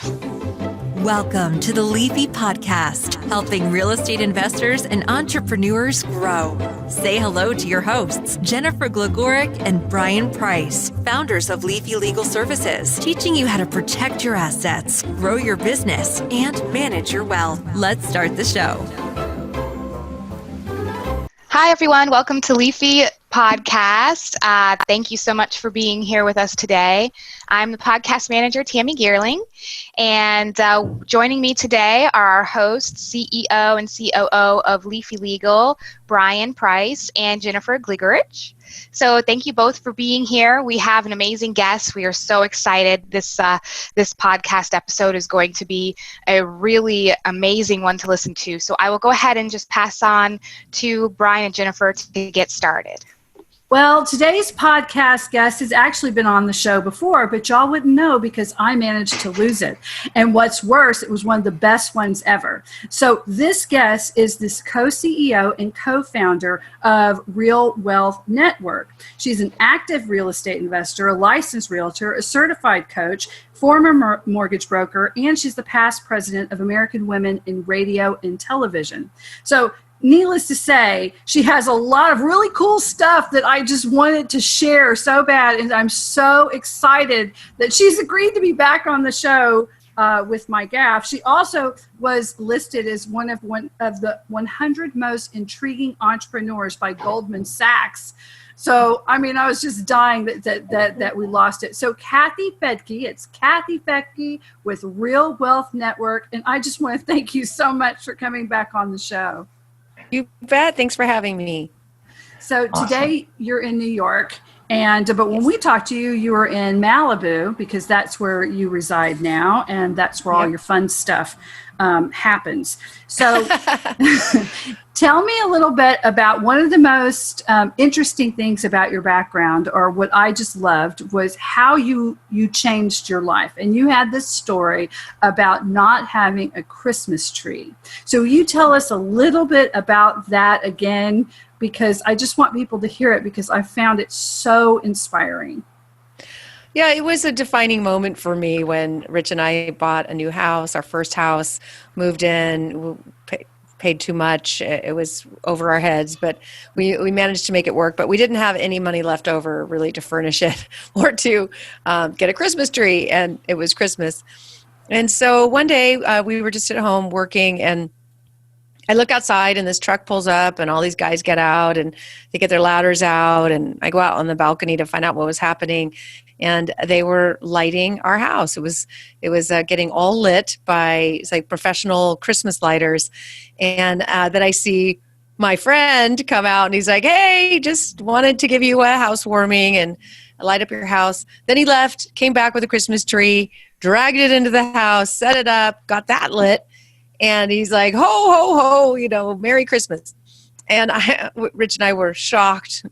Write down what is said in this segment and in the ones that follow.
Welcome to the Leafy Podcast, helping real estate investors and entrepreneurs grow. Say hello to your hosts, Jennifer Gligoric and Brian Price, founders of Leafy Legal Services, teaching you how to protect your assets, grow your business, and manage your wealth. Let's start the show. Hi, everyone. Welcome to Leafy Podcast. Thank you so much for being here with us today. I'm the podcast manager, TAMMY, and joining me today are our hosts, CEO and COO of Leafy Legal, Brian Price and Jennifer Gligoric. So thank you both for being here. We have an amazing guest. We are so excited. This podcast episode is going to be a really amazing one to listen to. So I will go ahead and just pass on to Brian and Jennifer to get started. Well, today's podcast guest has actually been on the show before, but y'all wouldn't know because I managed to lose it. And what's worse, it was one of the best ones ever. So this guest is this co-CEO and co-founder of Real Wealth Network. She's an active real estate investor, a licensed realtor, a certified coach, former mortgage broker, and she's the past president of American Women in Radio and Television. So needless to say, she has a lot of really cool stuff that I just wanted to share so bad, and I'm so excited that she's agreed to be back on the show with my gaffe. She also was listed as one of the 100 most intriguing entrepreneurs by Goldman Sachs. So, I mean, I was just dying that we lost it. So Kathy Fettke, it's Kathy Fettke with Real Wealth Network, and I just want to thank you so much for coming back on the show. You bet. Thanks for having me. So today you're in New York, but when we talked to you, you were in Malibu because that's where you reside now, and that's where all your fun stuff happens. So tell me a little bit about one of the most interesting things about your background, or what I just loved, was how you changed your life. And you had this story about not having a Christmas tree. So will you tell us a little bit about that again? Because I just want people to hear it because I found it so inspiring. Yeah, it was a defining moment for me when Rich and I bought a new house, our first house, moved in, paid too much. It was over our heads, but we managed to make it work. But we didn't have any money left over really to furnish it or to get a Christmas tree, and it was Christmas. And so one day we were just at home working, and I look outside and this truck pulls up and all these guys get out and they get their ladders out, and I go out on the balcony to find out what was happening. And they were lighting our house. It was getting all lit by professional Christmas lighters. And that I see my friend come out and he's like, "Hey, just wanted to give you a housewarming and light up your house." Then he left, came back with a Christmas tree, dragged it into the house, set it up, got that lit. And he's like, "Ho, ho, ho, Merry Christmas." And Rich and I were shocked.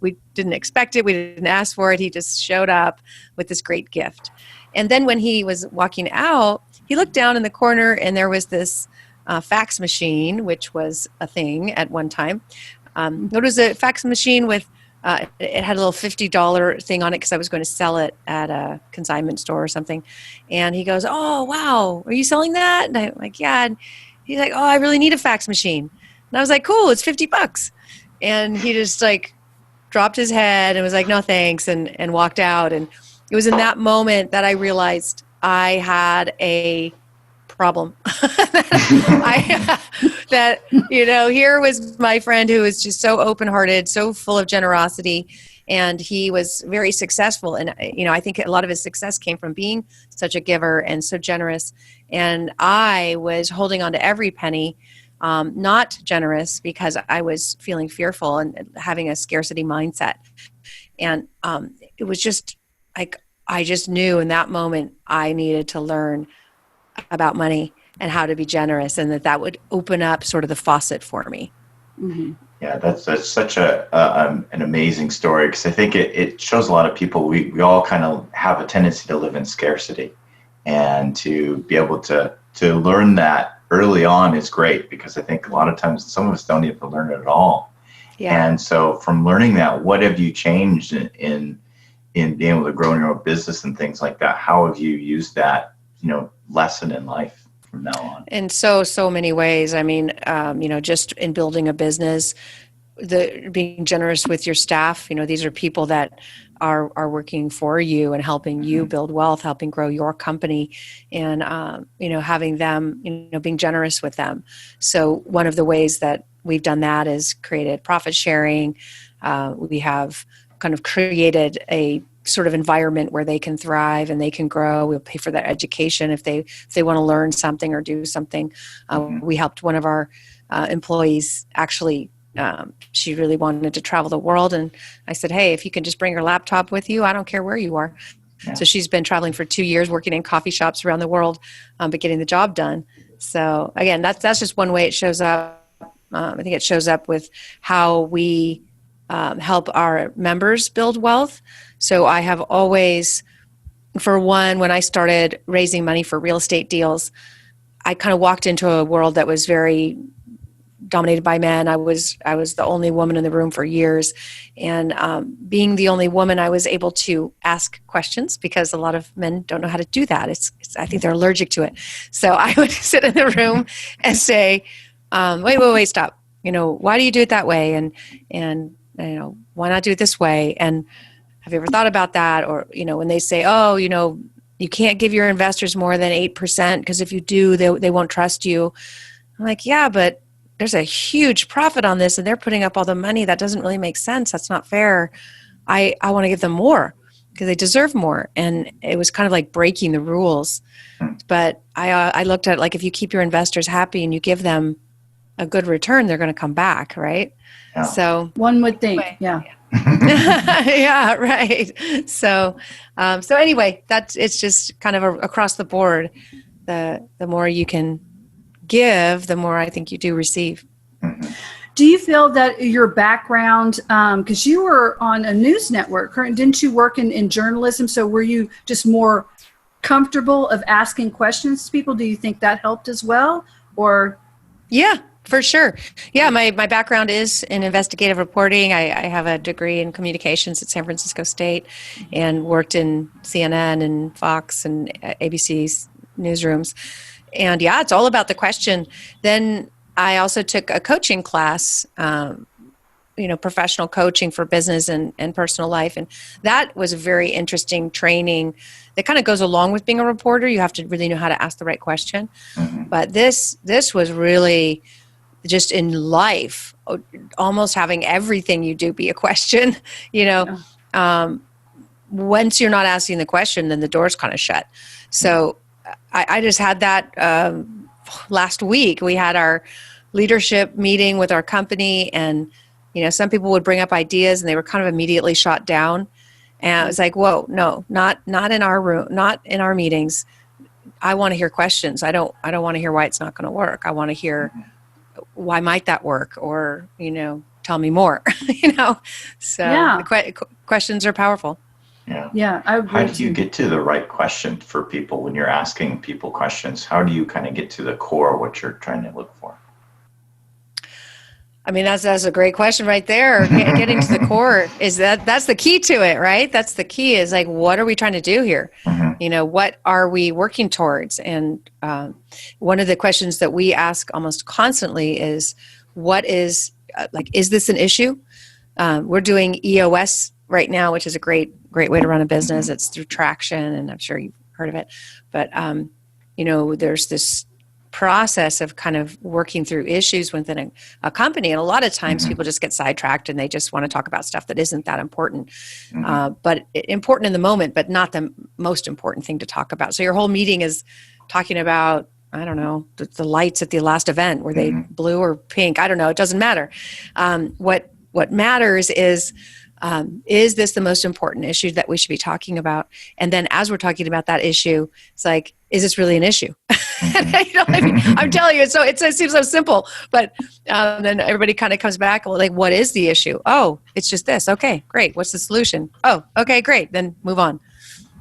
We didn't expect it. We didn't ask for it. He just showed up with this great gift. And then when he was walking out, he looked down in the corner and there was this fax machine, which was a thing at one time. It was a fax machine with, it had a little $50 thing on it because I was going to sell it at a consignment store or something. And he goes, "Oh, wow, are you selling that?" And I'm like, "Yeah." And he's like, "Oh, I really need a fax machine." And I was like, "Cool, it's $50. And he just dropped his head and was like, "No, thanks," and walked out. And it was in that moment that I realized I had a problem. Here was my friend who was just so open-hearted, so full of generosity, and he was very successful. And, I think a lot of his success came from being such a giver and so generous. And I was holding on to every penny, not generous because I was feeling fearful and having a scarcity mindset. And it was just I just knew in that moment I needed to learn about money and how to be generous, and that would open up sort of the faucet for me. Mm-hmm. Yeah, that's such an amazing story, because I think it shows a lot of people we all kind of have a tendency to live in scarcity, and to be able to learn that early on is great, because I think a lot of times some of us don't even learn it at all. Yeah. And so from learning that, what have you changed in being able to grow in your own business and things like that? How have you used that, lesson in life from now on. In so many ways. I mean, just in building a business, being generous with your staff, these are people that are working for you and helping you build wealth, helping grow your company, and having them, being generous with them. So one of the ways that we've done that is created profit sharing. We have kind of created a sort of environment where they can thrive and they can grow. We'll pay for their education if they want to learn something or do something. We helped one of our employees actually. She really wanted to travel the world, and I said, hey, if you can just bring your laptop with you, I don't care where you are. Yeah. So she's been traveling for 2 years, working in coffee shops around the world, but getting the job done. So again, that's just one way it shows up. I think it shows up with how we help our members build wealth. So I have always, for one, when I started raising money for real estate deals, I kind of walked into a world that was very dominated by men. I was the only woman in the room for years, and being the only woman, I was able to ask questions because a lot of men don't know how to do that. I think they're allergic to it. So I would sit in the room and say, wait, stop. Why do you do it that way? And why not do it this way? And have you ever thought about that? Or when they say, oh, you can't give your investors more than 8% because if you do, they won't trust you. I'm like, yeah, but there's a huge profit on this and they're putting up all the money. That doesn't really make sense. That's not fair. I want to give them more because they deserve more. And it was kind of like breaking the rules. But I looked at, like, if you keep your investors happy and you give them a good return, they're going to come back, right? Yeah. So one would think, yeah. Yeah, right. So anyway, it's just kind of across the board. The more you can give, the more I think you do receive. Do you feel that your background, because you were on a news network, didn't you work in journalism? So were you just more comfortable of asking questions to people? Do you think that helped as well? Or yeah, for sure. Yeah, my background is in investigative reporting. I have a degree in communications at San Francisco State and worked in CNN and Fox and ABC's newsrooms. And yeah, it's all about the question. Then I also took a coaching class, professional coaching for business and personal life. And that was a very interesting training that kind of goes along with being a reporter. You have to really know how to ask the right question. But this was really just in life, almost having everything you do be a question. Once you're not asking the question, then the door's kind of shut. So I just had that last week. We had our leadership meeting with our company, and some people would bring up ideas and they were kind of immediately shot down. And I was like, whoa, no, not in our room, not in our meetings. I want to hear questions. I don't want to hear why it's not going to work. I want to hear why might that work, or tell me more. So yeah. The questions are powerful. Yeah. I agree. How do you get to the right question for people when you're asking people questions? How do you kind of get to the core of what you're trying to look for? I mean, that's a great question right there. Getting to the core that's the key to it, right? That's the key, is like, what are we trying to do here? What are we working towards? And one of the questions that we ask almost constantly is, what is is this an issue? We're doing EOS right now, which is a great way to run a business. It's through Traction, and I'm sure you've heard of it. But, there's this process of kind of working through issues within a company. And a lot of times people just get sidetracked and they just want to talk about stuff that isn't that important, but important in the moment, but not the most important thing to talk about. So your whole meeting is talking about, I don't know, the lights at the last event. Were they blue or pink? I don't know. It doesn't matter. What matters is this the most important issue that we should be talking about? And then as we're talking about that issue, it's like, is this really an issue? I'm telling you, it seems so simple, but then everybody kind of comes back, well, like, what is the issue? Oh, it's just this. Okay, great. What's the solution? Oh, okay, great. Then move on.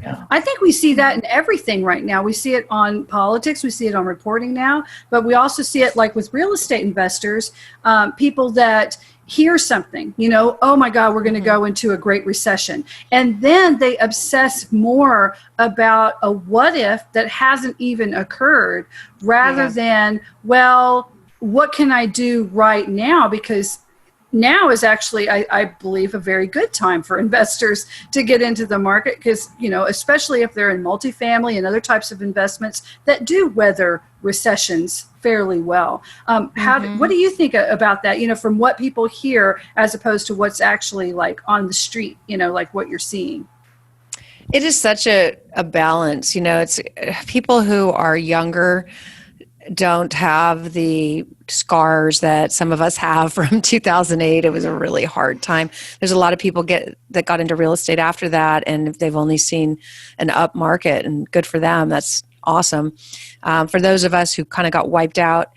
Yeah. I think we see that in everything right now. We see it on politics. We see it on reporting now, but we also see it like with real estate investors, people that hear something, oh my God, we're going to go into a great recession. And then they obsess more about a what if that hasn't even occurred rather than, well, what can I do right now? Because now is actually, I believe, a very good time for investors to get into the market because, especially if they're in multifamily and other types of investments that do weather recessions fairly well. What do you think about that, from what people hear as opposed to what's actually like on the street, like what you're seeing? It is such a balance. It's people who are younger don't have the scars that some of us have from 2008. It was a really hard time. There's a lot of people that got into real estate after that, and they've only seen an up market, and good for them. That's awesome. For those of us who kind of got wiped out,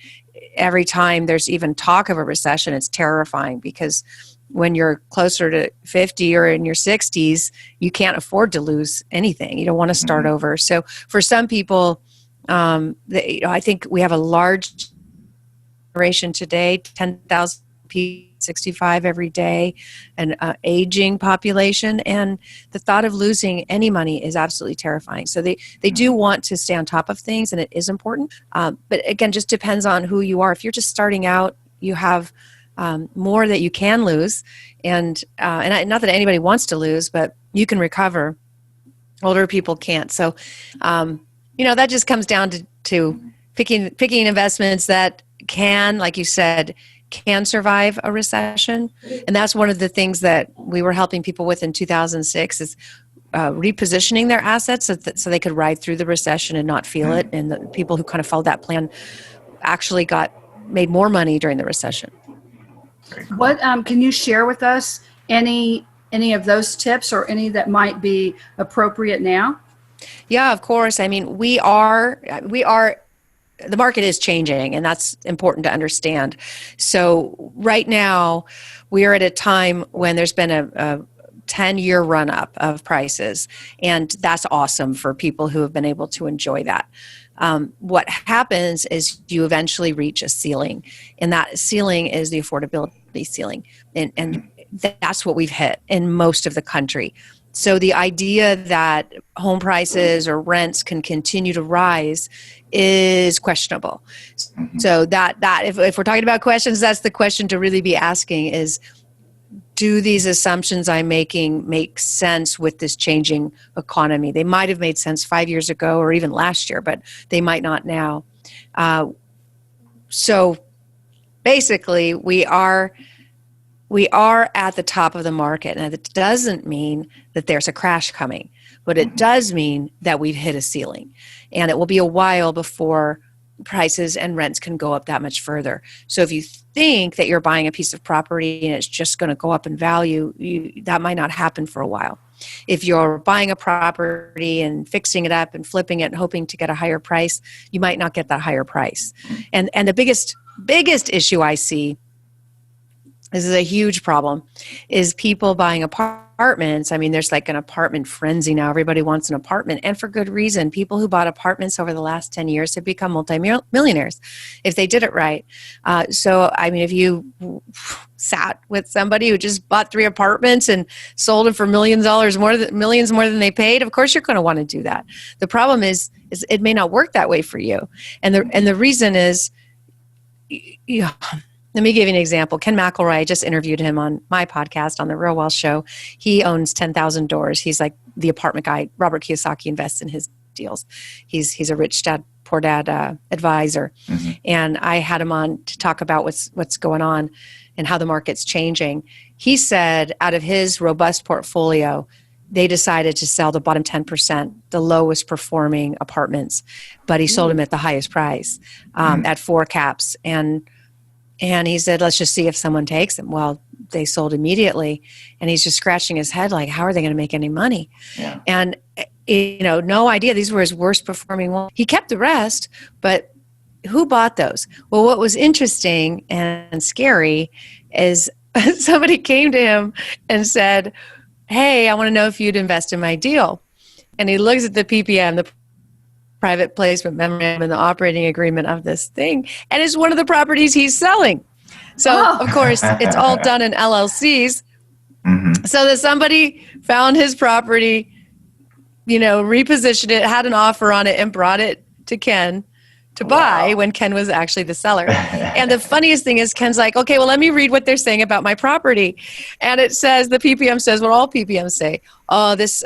every time there's even talk of a recession, it's terrifying because when you're closer to 50 or in your 60s, you can't afford to lose anything. You don't want to start over. So for some people, I think we have a large generation today, 10,000 people, 65 every day, an aging population, and the thought of losing any money is absolutely terrifying. So they do want to stay on top of things, and it is important. But again, just depends on who you are. If you're just starting out, you have more that you can lose, and not that anybody wants to lose, but you can recover. Older people can't. So that just comes down to picking investments that can, like you said, can survive a recession. And that's one of the things that we were helping people with in 2006 is repositioning their assets so they could ride through the recession and not feel it. And the people who kind of followed that plan actually made more money during the recession. What can you share with us any of those tips or any that might be appropriate now? Yeah, of course. I mean, the market is changing, and that's important to understand. So right now, we are at a time when there's been a 10-year run-up of prices, and that's awesome for people who have been able to enjoy that. What happens is you eventually reach a ceiling, and that ceiling is the affordability ceiling, and that's what we've hit in most of the country. So the idea that home prices or rents can continue to rise is questionable. So that if we're talking about questions, that's the question to really be asking is, do these assumptions I'm making make sense with this changing economy? They might have made sense 5 years ago or even last year, but they might not now. So basically, we are at the top of the market. And that doesn't mean that there's a crash coming, but it does mean that we've hit a ceiling. And it will be a while before prices and rents can go up that much further. So if you think that you're buying a piece of property and it's just going to go up in value, that might not happen for a while. If you're buying a property and fixing it up and flipping it and hoping to get a higher price, you might not get that higher price. And the biggest issue I see, this is a huge problem, is people buying apartments. I mean, there's like an apartment frenzy now. Everybody wants an apartment, and for good reason. People who bought apartments over the last 10 years have become multimillionaires if they did it right. So, I mean, if you sat with somebody who just bought 3 apartments and sold them for millions more than they paid, of course you're going to want to do that. The problem is it may not work that way for you. And the reason is, let me give you an example. Ken McElroy, I just interviewed him on my podcast on the Real Wealth Show. He owns 10,000 doors. He's like the apartment guy. Robert Kiyosaki invests in his deals. He's a rich dad, poor dad advisor. Mm-hmm. And I had him on to talk about what's going on and how the market's changing. He said out of his robust portfolio, they decided to sell the bottom 10%, the lowest performing apartments, but he sold them at the highest price at 4 caps. And he said, let's just see if someone takes them. Well, they sold immediately. And he's just scratching his head like, how are they going to make any money? Yeah. And, no idea. These were his worst performing ones. He kept the rest, but who bought those? Well, what was interesting and scary is somebody came to him and said, hey, I want to know if you'd invest in my deal. And he looks at the PPM, the private placement memorandum and the operating agreement of this thing, and it's one of the properties he's selling. So, of course, it's all done in LLCs. So that somebody found his property, repositioned it, had an offer on it, and brought it to Ken to buy when Ken was actually the seller. And the funniest thing is Ken's like, okay, well, let me read what they're saying about my property. And it says, the PPM says what all PPMs say. Oh, this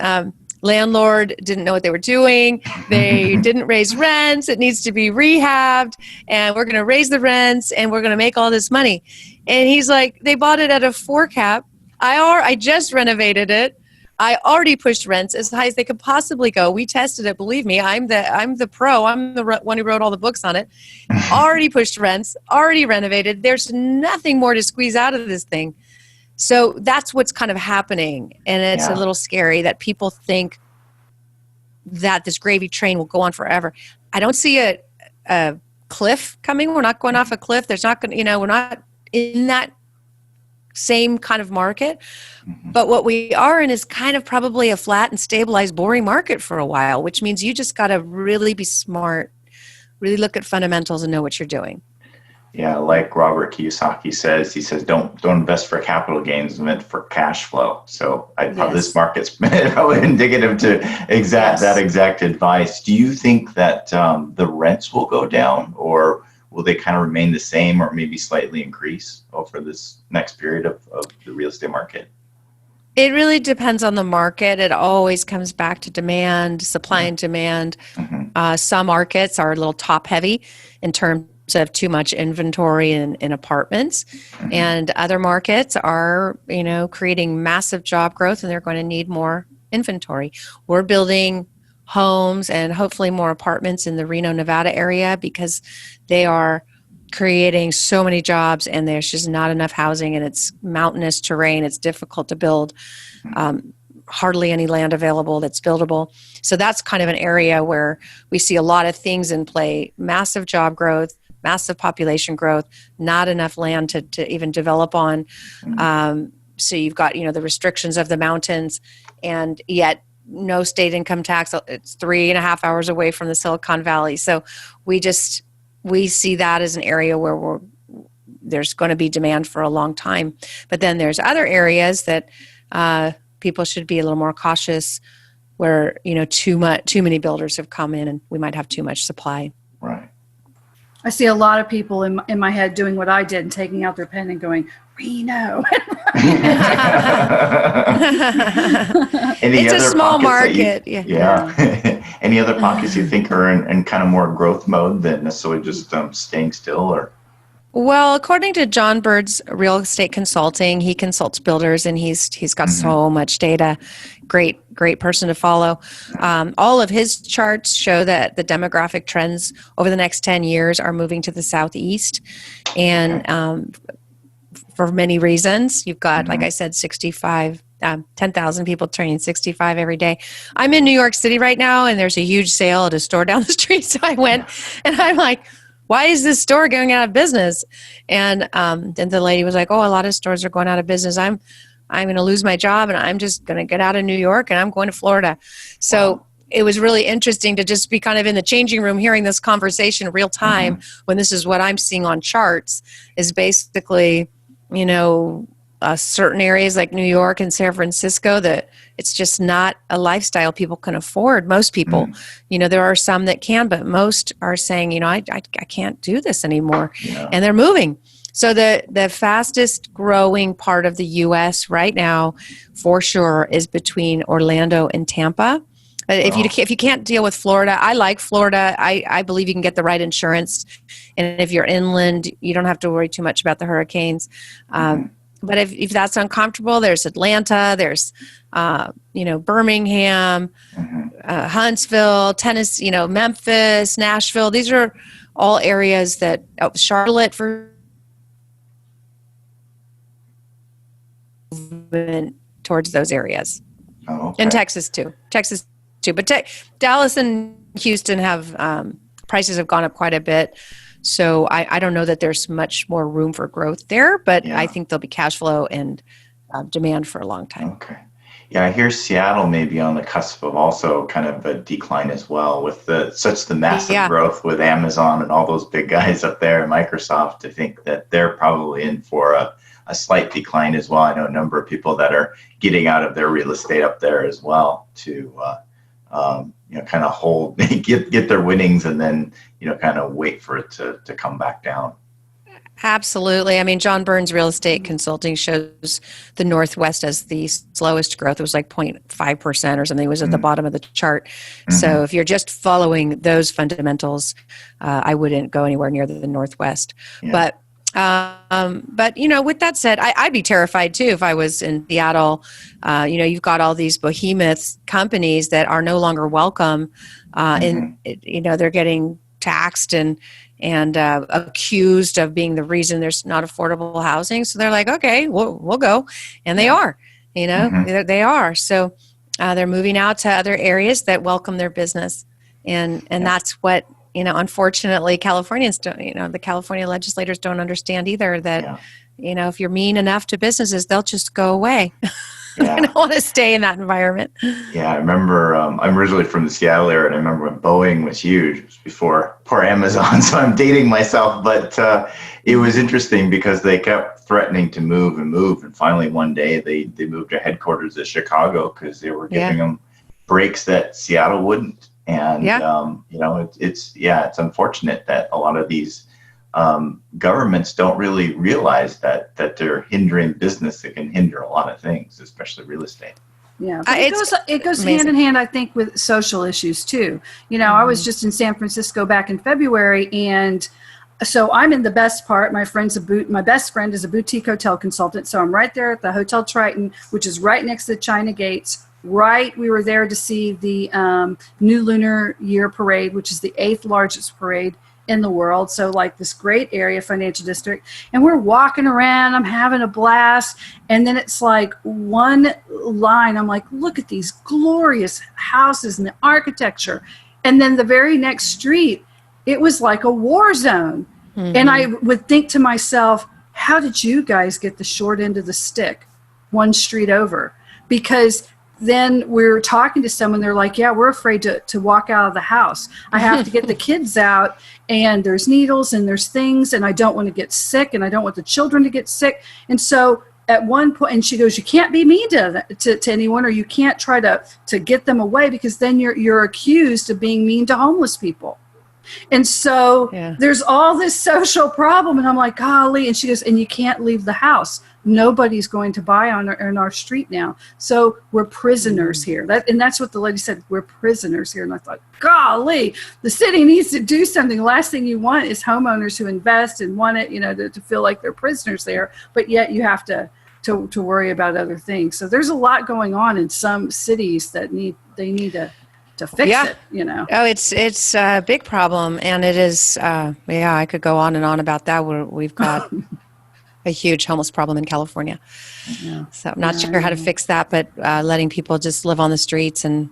landlord didn't know what they were doing. They didn't raise rents. It needs to be rehabbed. And we're going to raise the rents and we're going to make all this money. And he's like, they bought it at a 4 cap. I just renovated it. I already pushed rents as high as they could possibly go. We tested it. Believe me, I'm the pro. I'm the one who wrote all the books on it. Already pushed rents, already renovated. There's nothing more to squeeze out of this thing. So that's what's kind of happening. And it's a little scary that people think that this gravy train will go on forever. I don't see a cliff coming. We're not going off a cliff. There's not going to, we're not in that same kind of market. But what we are in is kind of probably a flat and stabilized, boring market for a while, which means you just got to really be smart, really look at fundamentals and know what you're doing. Yeah, like Robert Kiyosaki says, he says, don't invest for capital gains, invest for cash flow. So this market's probably indicative to that exact advice. Do you think that the rents will go down, or will they kind of remain the same, or maybe slightly increase over this next period of the real estate market? It really depends on the market. It always comes back to demand, supply and demand. Some markets are a little top heavy in terms of too much inventory in apartments. And other markets are, creating massive job growth, and they're going to need more inventory. We're building homes and hopefully more apartments in the Reno, Nevada area because they are creating so many jobs and there's just not enough housing, and it's mountainous terrain. It's difficult to build. Hardly any land available that's buildable. So that's kind of an area where we see a lot of things in play: massive job growth, massive population growth, not enough land to even develop on. So you've got, the restrictions of the mountains, and yet no state income tax. It's 3.5 hours away from the Silicon Valley. So we see that as an area where there's going to be demand for a long time. But then there's other areas that people should be a little more cautious, where too many builders have come in and we might have too much supply. Right. I see a lot of people in my head doing what I did and taking out their pen and going, Reno. It's a small market. Any other pockets you think are in kind of more growth mode than necessarily just staying still? Or? Well, according to John Bird's Real Estate Consulting, he consults builders and he's got so much data. Great person to follow. All of his charts show that the demographic trends over the next 10 years are moving to the southeast. And for many reasons, you've got, like I said, 10,000 people turning 65 every day. I'm in New York City right now, and there's a huge sale at a store down the street. So I went and I'm like, why is this store going out of business? And then the lady was like, oh, a lot of stores are going out of business. I'm going to lose my job, and I'm just going to get out of New York, and I'm going to Florida. So it was really interesting to just be kind of in the changing room hearing this conversation real time when this is what I'm seeing on charts is basically, certain areas like New York and San Francisco that it's just not a lifestyle people can afford. Most people, there are some that can, but most are saying, I can't do this anymore. And they're moving. So the fastest growing part of the U.S. right now, for sure, is between Orlando and Tampa. If you can't deal with Florida, I like Florida. I believe you can get the right insurance. And if you're inland, you don't have to worry too much about the hurricanes. But if that's uncomfortable, there's Atlanta, there's, Birmingham, Huntsville, Tennessee, Memphis, Nashville. These are all areas that, Charlotte for movement towards those areas. And Texas too. But Dallas and Houston have, prices have gone up quite a bit. So I don't know that there's much more room for growth there, but I think there'll be cash flow and demand for a long time. Okay. Yeah, I hear Seattle may be on the cusp of also kind of a decline as well, with the massive Yeah. growth with Amazon and all those big guys up there and Microsoft. I think that they're probably in for a slight decline as well. I know a number of people that are getting out of their real estate up there as well to kind of hold, get their winnings, and then kind of wait for it to come back down. Absolutely. I mean, John Burns Real Estate Consulting shows the Northwest as the slowest growth. It was like 0.5% or something. It was at the bottom of the chart. Mm-hmm. So if you're just following those fundamentals, I wouldn't go anywhere near the Northwest. Yeah. But with that said, I'd be terrified too if I was in Seattle. You've got all these behemoth companies that are no longer welcome. They're getting taxed and accused of being the reason there's not affordable housing. So they're like, okay, we'll go. And they are, they are. So they're moving out to other areas that welcome their business. And that's what, unfortunately, Californians don't, the California legislators don't understand either that, if you're mean enough to businesses, they'll just go away. Yeah. I don't want to stay in that environment. Yeah, I remember, I'm originally from the Seattle area, and I remember when Boeing was huge. It was before Amazon, so I'm dating myself. But it was interesting because they kept threatening to move, and finally one day they moved their headquarters to Chicago because they were giving them breaks that Seattle wouldn't. And, it's unfortunate that a lot of these governments don't really realize that they're hindering business that can hinder a lot of things, especially real estate. Yeah, but it goes hand in hand, I think, with social issues too. I was just in San Francisco back in February, and so I'm in the best part. My best friend is a boutique hotel consultant, so I'm right there at the Hotel Triton, which is right next to the China Gates. We were there to see the New Lunar Year Parade, which is the 8th largest parade in the world. So like this great area, financial district, and we're walking around, I'm having a blast. And then it's like one line, I'm like, look at these glorious houses and the architecture. And then the very next street, it was like a war zone. Mm-hmm. And I would think to myself, how did you guys get the short end of the stick one street over? Because then we're talking to someone, they're like, yeah, we're afraid to walk out of the house. I have to get the kids out, and there's needles and there's things, and I don't want to get sick, and I don't want the children to get sick. And so at one point, and she goes, you can't be mean to anyone, or you can't try to get them away, because then you're accused of being mean to homeless people. And so there's all this social problem, and I'm like, golly. And she goes, and you can't leave the house. Nobody's going to buy on our street now. So we're prisoners here. That's what the lady said. We're prisoners here. And I thought, golly, the city needs to do something. The last thing you want is homeowners who invest and want it, to feel like they're prisoners there. But yet you have to worry about other things. So there's a lot going on in some cities that need to fix it, Oh, it's a big problem, and it is. I could go on and on about that. We've got a huge homeless problem in California. Yeah. So I'm not sure how to fix that, but letting people just live on the streets and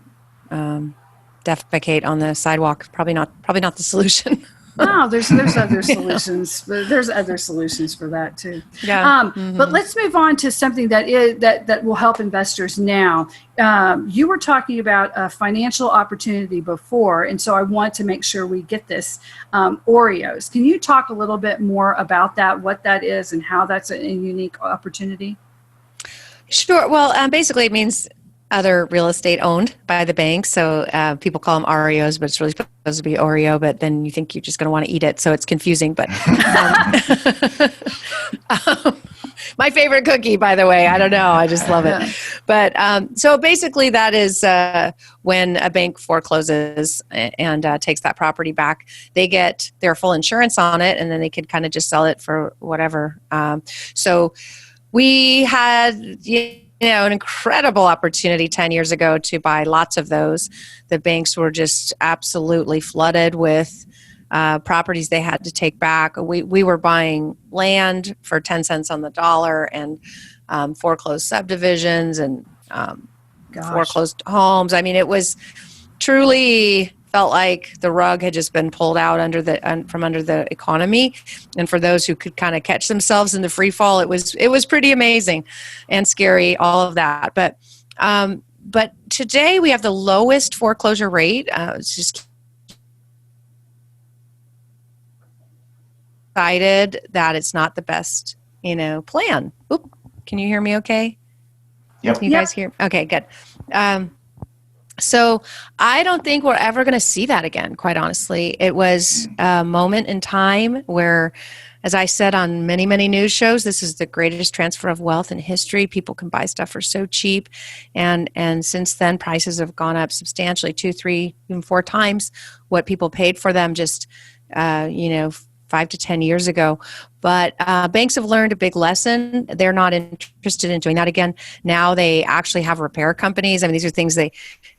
defecate on the sidewalk probably not the solution. No, there's other solutions. There's other solutions for that too. Yeah. But let's move on to something that will help investors now. You were talking about a financial opportunity before, and so I want to make sure we get this. Oreos. Can you talk a little bit more about that, what that is, and how that's a unique opportunity? Sure. Well, basically it means other real estate owned by the bank. So people call them Oreos, but it's really supposed to be Oreo, but then you think you're just going to want to eat it. So it's confusing. But my favorite cookie, by the way, I don't know. I just love it. But so basically that is when a bank forecloses and takes that property back, they get their full insurance on it, and then they could kind of just sell it for whatever. So we had, an incredible opportunity 10 years ago to buy lots of those. The banks were just absolutely flooded with properties they had to take back. We were buying land for 10 cents on the dollar, and foreclosed subdivisions and foreclosed homes. I mean, it was truly felt like the rug had just been pulled out from under the economy. And for those who could kind of catch themselves in the free fall, it was pretty amazing and scary, all of that. But But today we have the lowest foreclosure rate. It's just decided that it's not the best, plan. Oop, can you hear me okay? Yep. Can you guys hear? Okay, good. So I don't think we're ever going to see that again, quite honestly. It was a moment in time where, as I said on many, many news shows, this is the greatest transfer of wealth in history. People can buy stuff for so cheap. And since then, prices have gone up substantially, 2, 3, even 4 times what people paid for them just, 5 to 10 years ago. But banks have learned a big lesson. They're not interested in doing that again. Now they actually have repair companies. I mean, these are things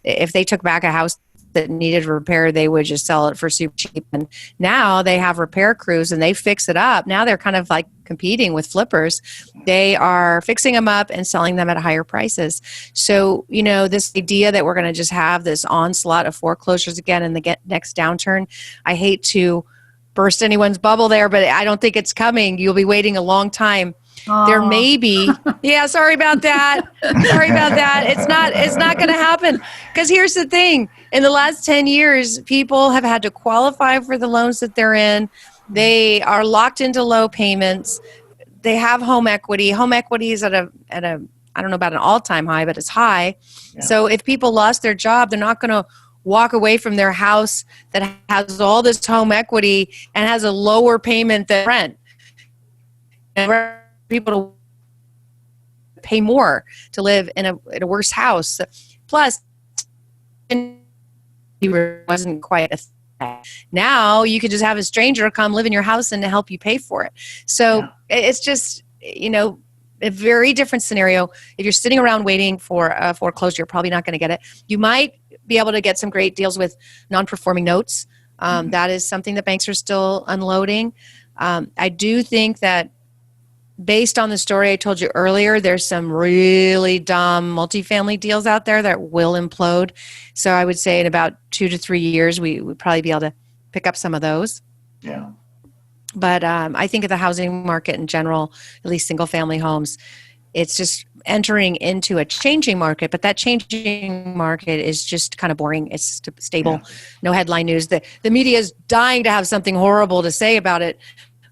if they took back a house that needed repair, they would just sell it for super cheap. And now they have repair crews and they fix it up. Now they're kind of like competing with flippers. They are fixing them up and selling them at higher prices. So, this idea that we're going to just have this onslaught of foreclosures again in the next downturn, I hate to burst anyone's bubble there, but I don't think it's coming. You'll be waiting a long time. There may be. Yeah, sorry about that. It's not going to happen. Because here's the thing. In the last 10 years, people have had to qualify for the loans that they're in. They are locked into low payments. They have home equity. Home equity is at a I don't know about an all-time high, but it's high. Yeah. So if people lost their job, they're not going to walk away from their house that has all this home equity and has a lower payment than rent. And people to pay more to live in a worse house. Plus, it wasn't quite a thing. Now you could just have a stranger come live in your house and help you pay for it. So it's just, a very different scenario. If you're sitting around waiting for a foreclosure, you're probably not going to get it. You might be able to get some great deals with non-performing notes. That is something that banks are still unloading. I do think that based on the story I told you earlier, there's some really dumb multifamily deals out there that will implode. So I would say in about 2 to 3 years, we would probably be able to pick up some of those. Yeah. But I think of the housing market in general, at least single family homes, it's just entering into a changing market, but that changing market is just kind of boring. It's stable, no headline news. The media is dying to have something horrible to say about it.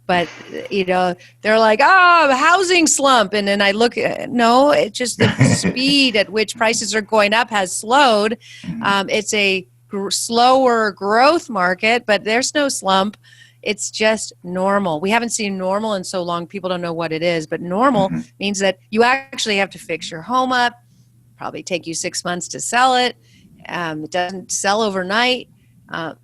But, they're like, housing slump. And then I look, no, it's just the speed at which prices are going up has slowed. It's a slower growth market, but there's no slump. It's just normal. We haven't seen normal in so long, people don't know what it is. But normal means that you actually have to fix your home up, probably take you 6 months to sell it. It doesn't sell overnight.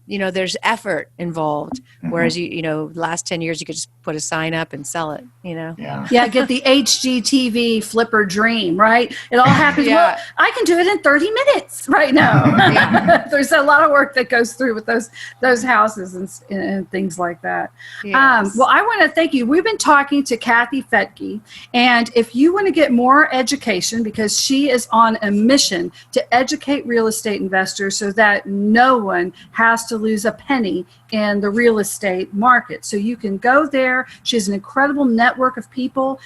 There's effort involved. Whereas last 10 years, you could just put a sign up and sell it, Yeah, get the HGTV flipper dream, right? It all happens. Well, I can do it in 30 minutes right now. There's a lot of work that goes through with those houses and things like that. Yes. Well, I want to thank you. We've been talking to Kathy Fettke, and if you want to get more education, because she is on a mission to educate real estate investors so that no one has to lose a penny in the real estate market. So you can go there. She has an incredible network of people.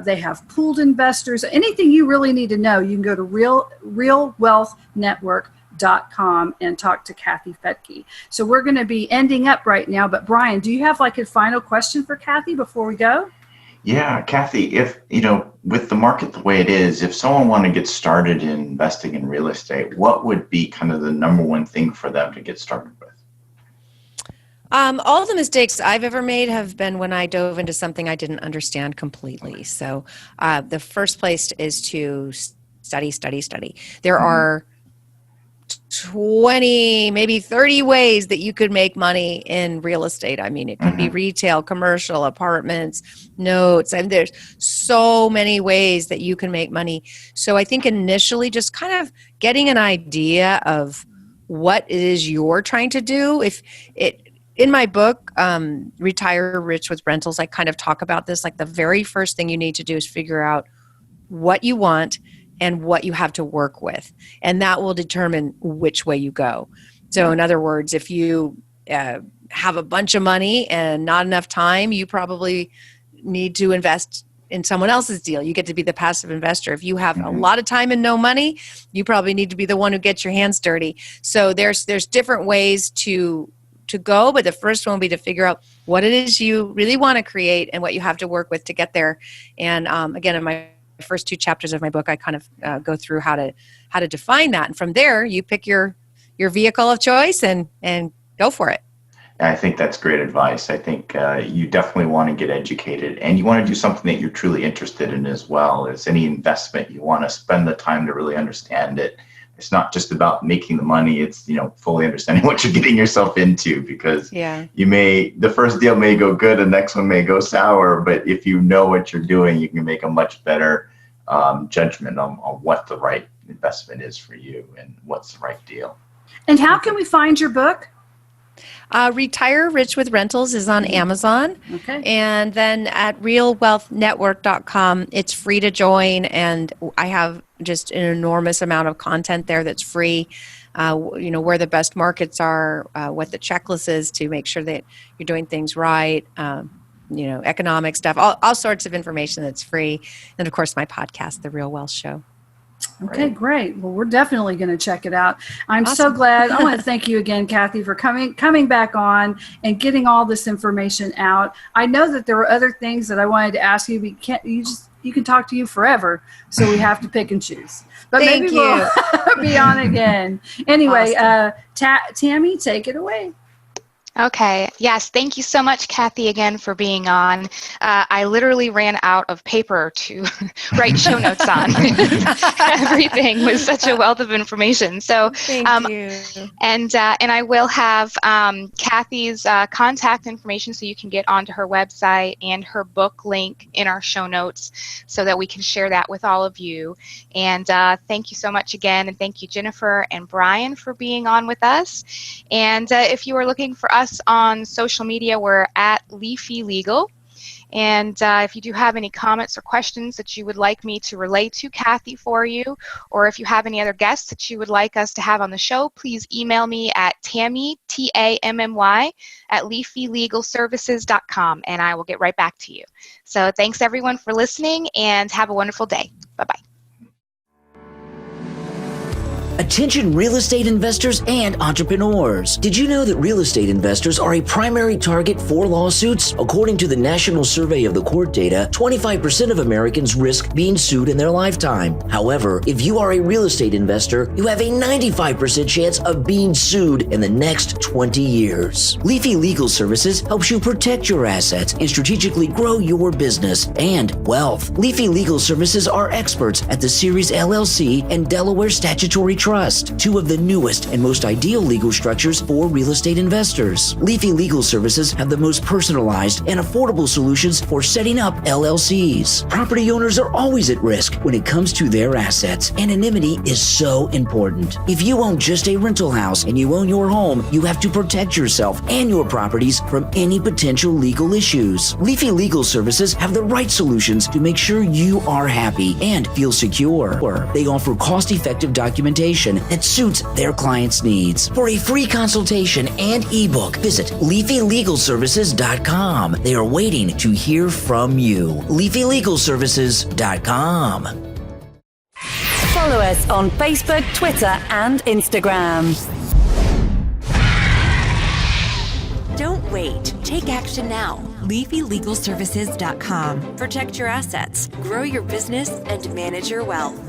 They have pooled investors. Anything you really need to know, you can go to realwealthnetwork.com and talk to Kathy Fettke. So we're going to be ending up right now. But Brian, do you have like a final question for Kathy before we go? Yeah, Kathy, if, with the market the way it is, if someone wanted to get started in investing in real estate, what would be kind of the number one thing for them to get started with? All the mistakes I've ever made have been when I dove into something I didn't understand completely. So the first place is to study. There are 20, maybe 30 ways that you could make money in real estate. I mean, it can be retail, commercial, apartments, notes, and there's so many ways that you can make money. So I think initially just kind of getting an idea of what it is you're trying to do. In my book, Retire Rich with Rentals, I kind of talk about this. Like the very first thing you need to do is figure out what you want and what you have to work with. And that will determine which way you go. So in other words, if you have a bunch of money and not enough time, you probably need to invest in someone else's deal. You get to be the passive investor. If you have a lot of time and no money, you probably need to be the one who gets your hands dirty. So there's different ways to go, but the first one will be to figure out what it is you really want to create and what you have to work with to get there. And again, in my first 2 chapters of my book, I kind of go through how to define that. And from there, you pick your vehicle of choice and go for it. I think that's great advice. I think you definitely want to get educated, and you want to do something that you're truly interested in as well. As any investment, you want to spend the time to really understand it. It's not just about making the money. It's, fully understanding what you're getting yourself into, because the first deal may go good, the next one may go sour, but if you know what you're doing, you can make a much better judgment on what the right investment is for you and what's the right deal. And how can we find your book? Retire Rich with Rentals is on Amazon. Okay. And then at realwealthnetwork.com, it's free to join. And I have just an enormous amount of content there that's free. Where the best markets are, what the checklist is to make sure that you're doing things right. Economic stuff, all sorts of information that's free. And of course, my podcast, The Real Wealth Show. Okay, great. Well, we're definitely going to check it out. I'm Awesome. so glad. I want to thank you again, Kathy, for coming back on and getting all this information out. I know that there were other things that I wanted to ask you, but you can talk to you forever, so we have to pick and choose. But Thank maybe we'll be on again. Anyway, Awesome. Tammy, take it away. Okay. Yes. Thank you so much, Kathy, again for being on. I literally ran out of paper to write show notes on. Everything was such a wealth of information. So, Thank you. And I will have Kathy's contact information so you can get onto her website and her book link in our show notes so that we can share that with all of you. And thank you so much again. And thank you, Jennifer and Brian, for being on with us. And if you are looking for us on social media, we're at Leafy Legal. And if you do have any comments or questions that you would like me to relay to Kathy for you, or if you have any other guests that you would like us to have on the show, please email me at TAMMY, TAMMY, at leafylegalservices.com, and I will get right back to you. So thanks, everyone, for listening, and have a wonderful day. Bye-bye. Attention real estate investors and entrepreneurs. Did you know that real estate investors are a primary target for lawsuits? According to the National Survey of the Court data, 25% of Americans risk being sued in their lifetime. However, if you are a real estate investor, you have a 95% chance of being sued in the next 20 years. Leafy Legal Services helps you protect your assets and strategically grow your business and wealth. Leafy Legal Services are experts at the Series LLC and Delaware Statutory Trust, two of the newest and most ideal legal structures for real estate investors. Leafy Legal Services have the most personalized and affordable solutions for setting up LLCs. Property owners are always at risk when it comes to their assets. Anonymity is so important. If you own just a rental house and you own your home, you have to protect yourself and your properties from any potential legal issues. Leafy Legal Services have the right solutions to make sure you are happy and feel secure. They offer cost-effective documentation that suits their clients' needs. For a free consultation and ebook, visit leafylegalservices.com. They are waiting to hear from you. leafylegalservices.com. Follow us on Facebook, Twitter, and Instagram. Don't wait. Take action now. LeafyLegalServices.com. Protect your assets, grow your business, and manage your wealth.